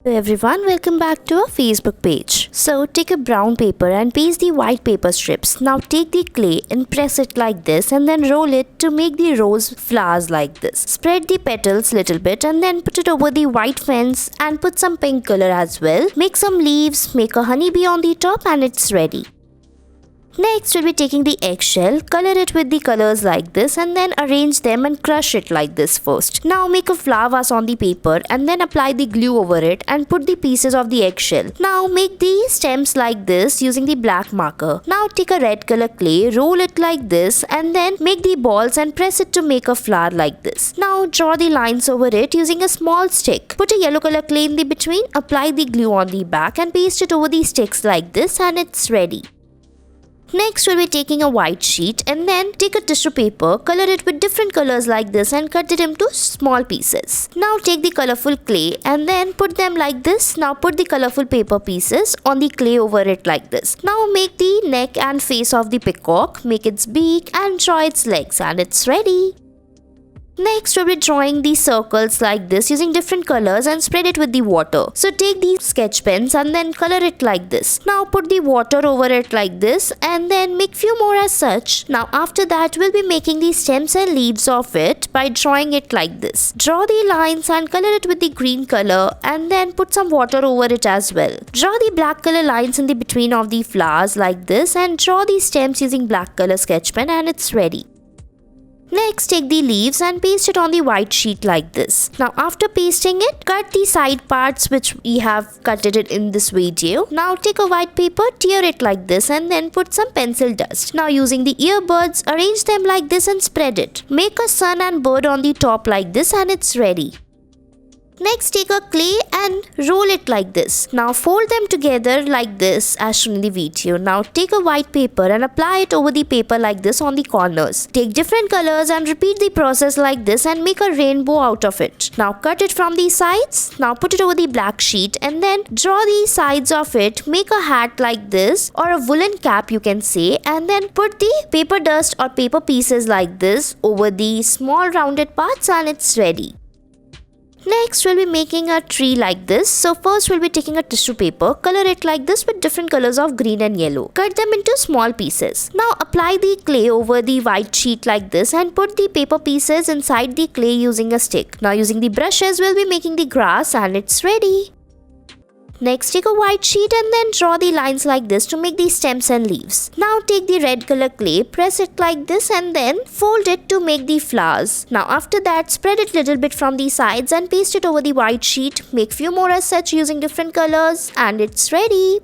Hello everyone, welcome back to our Facebook page. So take a brown paper and paste the white paper strips. Now take the clay and press it like this and then roll it to make the rose flowers like this. Spread the petals little bit and then put it over the white fence and put some pink color as well. Make some leaves, make a honeybee on the top and it's ready. Next, we'll be taking the eggshell, color it with the colors like this and then arrange them and crush it like this first. Now make a flower vase on the paper and then apply the glue over it and put the pieces of the eggshell. Now make the stems like this using the black marker. Now take a red color clay, roll it like this and then make the balls and press it to make a flower like this. Now draw the lines over it using a small stick. Put a yellow color clay in the between, apply the glue on the back and paste it over the sticks like this and it's ready. Next, we'll be taking a white sheet and then take a tissue paper, color it with different colors like this and cut it into small pieces. Now take the colorful clay and then put them like this. Now put the colorful paper pieces on the clay over it like this. Now make the neck and face of the peacock, make its beak and draw its legs and it's ready. Next, we'll be drawing these circles like this using different colors and spread it with the water. So take these sketch pens and then color it like this. Now put the water over it like this and then make few more as such. Now after that, we'll be making the stems and leaves of it by drawing it like this. Draw the lines and color it with the green color and then put some water over it as well. Draw the black color lines in the between of the flowers like this and draw the stems using black color sketch pen and it's ready. Next, take the leaves and paste it on the white sheet like this. Now after pasting it, cut the side parts which we have cut it in this video. Now take a white paper, tear it like this and then put some pencil dust. Now using the earbuds, arrange them like this and spread it. Make a sun and bird on the top like this and it's ready. Next, take a clay and roll it like this. Now fold them together like this as shown in the video. Now take a white paper and apply it over the paper like this on the corners. Take different colors and repeat the process like this and make a rainbow out of it. Now cut it from the sides. Now put it over the black sheet and then draw the sides of it. Make a hat like this or a woolen cap you can say and then put the paper dust or paper pieces like this over the small rounded parts and it's ready. Next, we'll be making a tree like this. So first, we'll be taking a tissue paper, color it like this with different colors of green and yellow. Cut them into small pieces. Now apply the clay over the white sheet like this and put the paper pieces inside the clay using a stick. Now using the brushes, we'll be making the grass and it's ready. Next, take a white sheet and then draw the lines like this to make the stems and leaves. Now take the red color clay, press it like this and then fold it to make the flowers. Now after that, spread it little bit from the sides and paste it over the white sheet. Make few more as such using different colors and it's ready.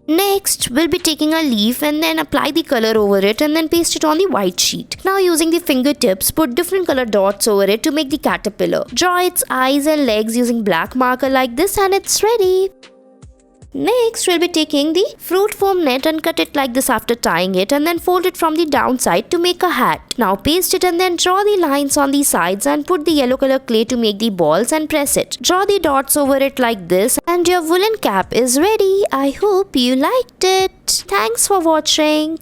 Next, we'll be taking a leaf and then apply the color over it and then paste it on the white sheet. Now using the fingertips, put different color dots over it to make the caterpillar. Draw its eyes and legs using black marker like this and it's ready. Next, we'll be taking the fruit foam net and cut it like this after tying it and then fold it from the downside to make a hat. Now paste it and then draw the lines on the sides and put the yellow color clay to make the balls and press it. Draw the dots over it like this and your woolen cap is ready. I hope you liked it. Thanks for watching.